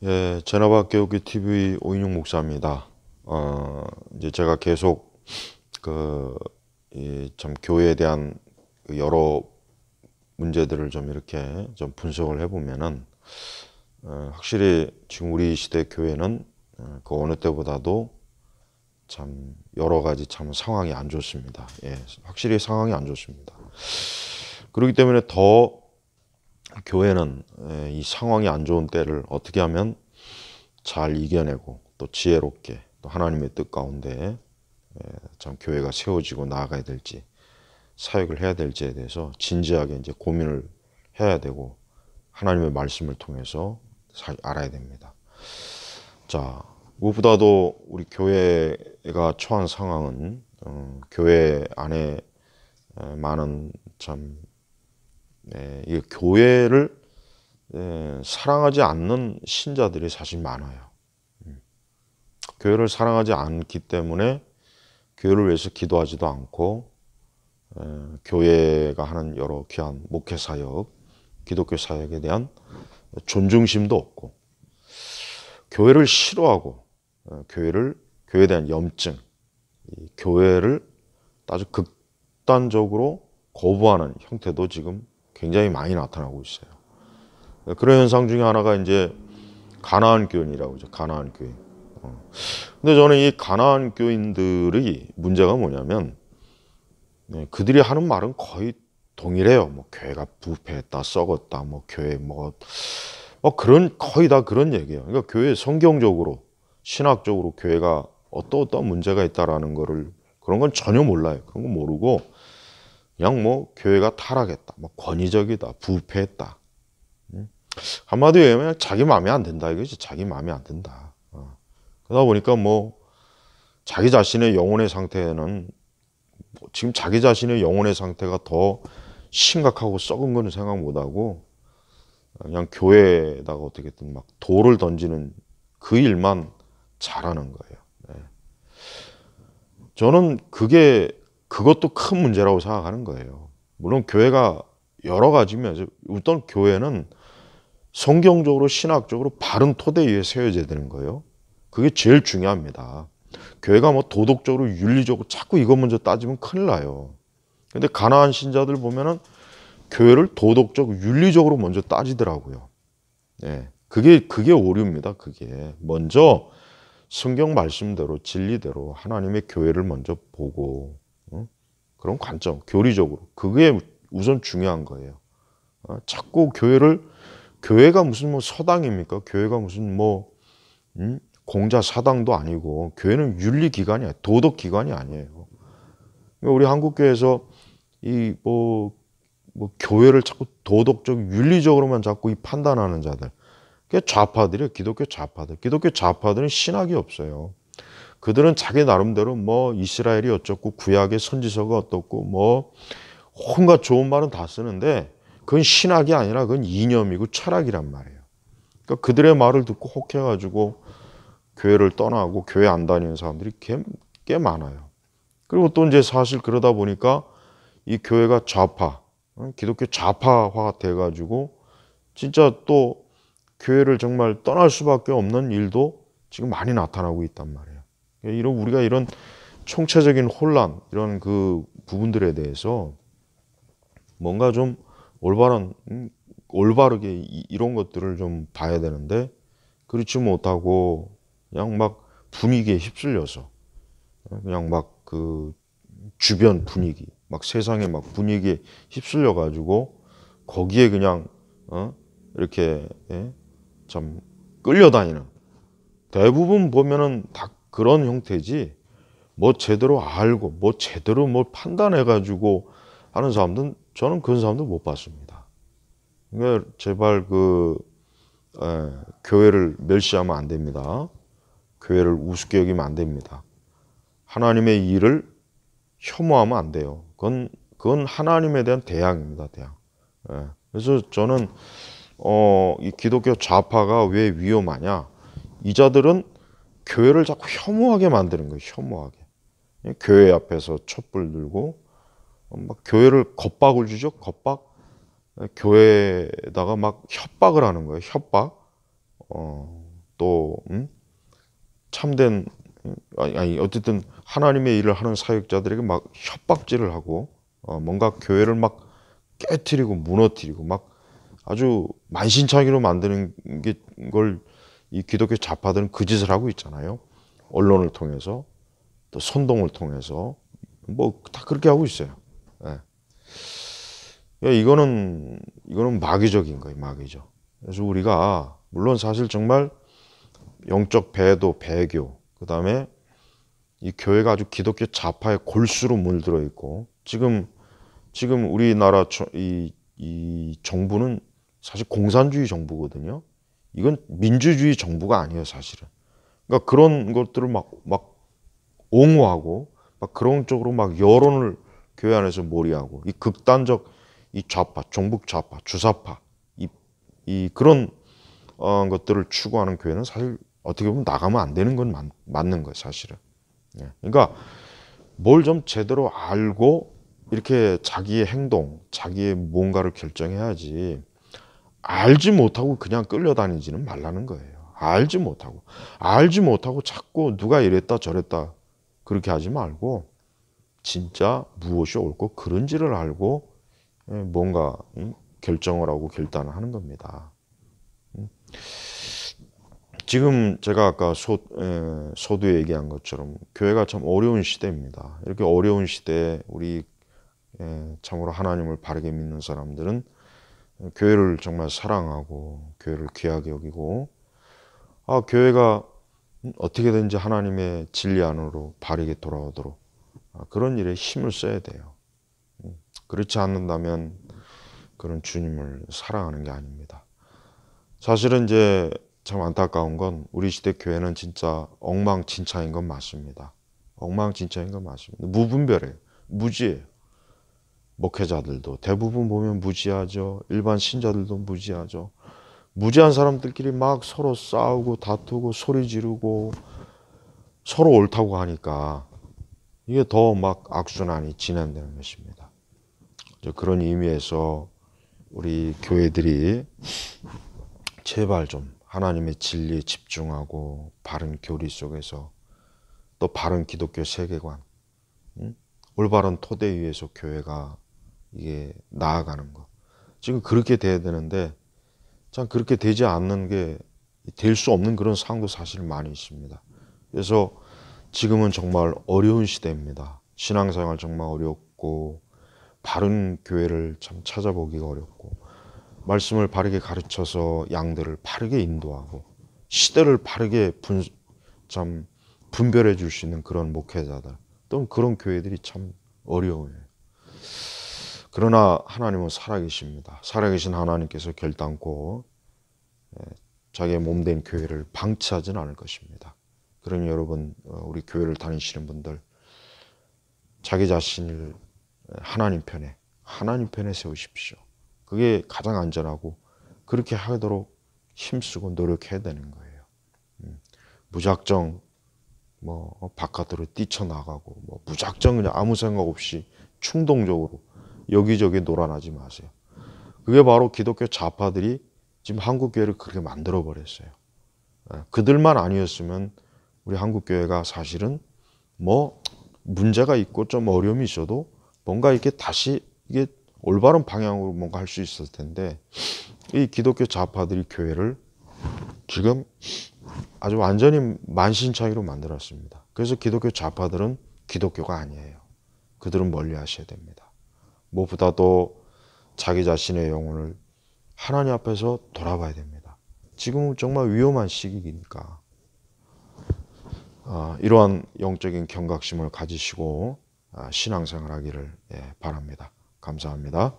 예, 제나바교육기 TV 오인용 목사입니다. 이제 제가 계속 참 교회에 대한 그 여러 문제들을 좀 이렇게 좀 분석을 해보면은, 확실히 지금 우리 시대 교회는 그 어느 때보다도 참 여러 가지 참 상황이 안 좋습니다. 예, 확실히 상황이 안 좋습니다. 그렇기 때문에 더 교회는 이 상황이 안 좋은 때를 어떻게 하면 잘 이겨내고 또 지혜롭게 또 하나님의 뜻 가운데 참 교회가 세워지고 나아가야 될지 사역을 해야 될지에 대해서 진지하게 이제 고민을 해야 되고 하나님의 말씀을 통해서 알아야 됩니다. 자, 무엇보다도 우리 교회가 처한 상황은 교회 안에 많은 참 이 교회를 사랑하지 않는 신자들이 사실 많아요. 교회를 사랑하지 않기 때문에 교회를 위해서 기도하지도 않고 교회가 하는 여러 귀한 목회 사역, 기독교 사역에 대한 존중심도 없고 교회를 싫어하고 교회에 대한 염증, 교회를 아주 극단적으로 거부하는 형태도 지금 굉장히 많이 나타나고 있어요. 그런 현상 중에 하나가 이제 가나안 교인이라고 하죠. 가나안 교인. 근데 저는 이 가나안 교인들의 문제가 뭐냐면 그들이 하는 말은 거의 동일해요. 뭐 교회가 부패했다, 썩었다, 뭐 교회 그런 거의 다 그런 얘기예요. 그러니까 교회 성경적으로 신학적으로 교회가 어떤 문제가 있다라는 거를 그런 건 전혀 몰라요. 그런 거 모르고 그냥 뭐 교회가 타락했다, 뭐 권위적이다, 부패했다. 한마디로 얘기하면 자기 마음에 안 든다 이거지. 자기 마음에 안 든다. 그러다 보니까 뭐 자기 자신의 영혼의 상태는 지금 자기 자신의 영혼의 상태가 더 심각하고 썩은 거는 생각 못하고 그냥 교회에다가 어떻게든 막 돌을 던지는 그 일만 잘하는 거예요. 네. 저는 그것도 큰 문제라고 생각하는 거예요. 물론 교회가 여러 가지면 어떤 교회는 성경적으로 신학적으로 바른 토대 위에 세워져야 되는 거예요. 그게 제일 중요합니다. 교회가 뭐 도덕적으로 윤리적으로 자꾸 이것 먼저 따지면 큰일 나요. 근데 가나안 신자들 보면은 교회를 도덕적 윤리적으로 먼저 따지더라고요. 예. 그게 오류입니다. 그게 먼저 성경 말씀대로 진리대로 하나님의 교회를 먼저 보고 그런 관점 교리적으로 그게 우선 중요한 거예요. 자꾸 교회가 무슨 뭐 서당입니까? 교회가 무슨 뭐 공자 사당도 아니고 교회는 윤리기관이 도덕기관이 아니에요. 우리 한국교회에서 이 교회를 자꾸 도덕적 윤리적으로만 자꾸 이 판단하는 자들 그게 좌파들이에요. 기독교 좌파들. 기독교 좌파들은 신학이 없어요. 그들은 자기 나름대로 뭐 이스라엘이 어쩌고 구약의 선지서가 어떻고 뭐 온갖 좋은 말은 다 쓰는데 그건 신학이 아니라 그건 이념이고 철학이란 말이에요. 그러니까 그들의 말을 듣고 혹해가지고 교회를 떠나고 교회 안 다니는 사람들이 꽤 많아요. 그리고 또 이제 사실 그러다 보니까 이 교회가 기독교 좌파화 돼가지고 진짜 또 교회를 정말 떠날 수밖에 없는 일도 지금 많이 나타나고 있단 말이에요. 우리가 이런 총체적인 혼란, 이런 그 부분들에 대해서 뭔가 좀 올바르게 이런 것들을 좀 봐야 되는데 그렇지 못하고 그냥 막 분위기에 휩쓸려서 그냥 막 그 주변 분위기, 막 세상의 막 분위기에 휩쓸려 가지고 거기에 그냥 이렇게 참 끌려다니는 대부분 보면은 다 그런 형태지 뭐 제대로 알고 뭐 제대로 뭘 판단해 가지고 하는 사람들은 저는 그런 사람들 못 봤습니다. 그러니까 제발 교회를 멸시하면 안 됩니다. 교회를 우습게 여기면 안 됩니다. 하나님의 일을 혐오하면 안 돼요. 그건 하나님에 대한 대항입니다. 대항. 그래서 저는 이 기독교 좌파가 왜 위험하냐? 이 자들은 교회를 자꾸 혐오하게 만드는 거예요. 혐오하게. 교회 앞에서 촛불 들고 막 교회를 겁박을 주죠. 겁박. 교회에다가 막 협박을 하는 거예요. 협박. 또 참된 아니 어쨌든 하나님의 일을 하는 사역자들에게 막 협박질을 하고 뭔가 교회를 막 깨트리고 무너뜨리고 막 아주 만신창이로 만드는 걸 이 기독교 좌파들은 그 짓을 하고 있잖아요. 언론을 통해서 또 선동을 통해서 뭐 다 그렇게 하고 있어요. 예. 이거는 마귀적인 거예요, 마귀죠. 그래서 우리가 물론 사실 정말 영적 배도 배교, 그다음에 이 교회가 아주 기독교 좌파의 골수로 물들어 있고 지금 우리나라 이 정부는 사실 공산주의 정부거든요. 이건 민주주의 정부가 아니에요, 사실은. 그러니까 그런 것들을 막 옹호하고 막 그런 쪽으로 막 여론을 교회 안에서 몰이하고 이 극단적 이 좌파, 종북 좌파, 주사파 이 그런 것들을 추구하는 교회는 사실 어떻게 보면 나가면 안 되는 건 맞는 거예요, 사실은. 예. 그러니까 뭘 좀 제대로 알고 이렇게 자기의 행동, 자기의 뭔가를 결정해야지 알지 못하고 그냥 끌려다니지는 말라는 거예요. 알지 못하고 자꾸 누가 이랬다 저랬다 그렇게 하지 말고 진짜 무엇이 옳고 그른지를 알고 뭔가 결정을 하고 결단을 하는 겁니다. 지금 제가 아까 서두에 얘기한 것처럼 교회가 참 어려운 시대입니다. 이렇게 어려운 시대에 우리 참으로 하나님을 바르게 믿는 사람들은 교회를 정말 사랑하고 교회를 귀하게 여기고 교회가 어떻게든지 하나님의 진리 안으로 바르게 돌아오도록 그런 일에 힘을 써야 돼요. 그렇지 않는다면 그런 주님을 사랑하는 게 아닙니다. 사실은 이제 참 안타까운 건 우리 시대 교회는 진짜 엉망진창인 건 맞습니다. 엉망진창인 건 맞습니다. 무분별해요. 무지해요. 목회자들도 대부분 보면 무지하죠. 일반 신자들도 무지하죠. 무지한 사람들끼리 막 서로 싸우고 다투고 소리 지르고 서로 옳다고 하니까 이게 더 막 악순환이 진행되는 것입니다. 그런 의미에서 우리 교회들이 제발 좀 하나님의 진리에 집중하고 바른 교리 속에서 또 바른 기독교 세계관, 올바른 토대 위에서 교회가 이게 나아가는 거. 지금 그렇게 돼야 되는데 참 그렇게 되지 않는 게 될 수 없는 그런 상황도 사실 많이 있습니다. 그래서 지금은 정말 어려운 시대입니다. 신앙생활 정말 어렵고 바른 교회를 참 찾아보기가 어렵고 말씀을 바르게 가르쳐서 양들을 바르게 인도하고 시대를 바르게 분별해 줄 수 있는 그런 목회자들 또 그런 교회들이 참 어려워요. 그러나 하나님은 살아계십니다. 살아계신 하나님께서 결단코 자기의 몸된 교회를 방치하지는 않을 것입니다. 그러니 여러분 우리 교회를 다니시는 분들 자기 자신을 하나님 편에 세우십시오. 그게 가장 안전하고 그렇게 하도록 힘쓰고 노력해야 되는 거예요. 무작정 바깥으로 뛰쳐나가고 무작정 그냥 아무 생각 없이 충동적으로 여기저기 놀아나지 마세요. 그게 바로 기독교 좌파들이 지금 한국 교회를 그렇게 만들어 버렸어요. 그들만 아니었으면 우리 한국 교회가 사실은 문제가 있고 좀 어려움이 있어도 뭔가 이렇게 다시 이게 올바른 방향으로 뭔가 할 수 있을 텐데 이 기독교 좌파들이 교회를 지금 아주 완전히 만신창이로 만들었습니다. 그래서 기독교 좌파들은 기독교가 아니에요. 그들은 멀리 하셔야 됩니다. 무엇보다도 자기 자신의 영혼을 하나님 앞에서 돌아봐야 됩니다. 지금은 정말 위험한 시기니까 이러한 영적인 경각심을 가지시고 신앙생활 하기를 바랍니다. 감사합니다.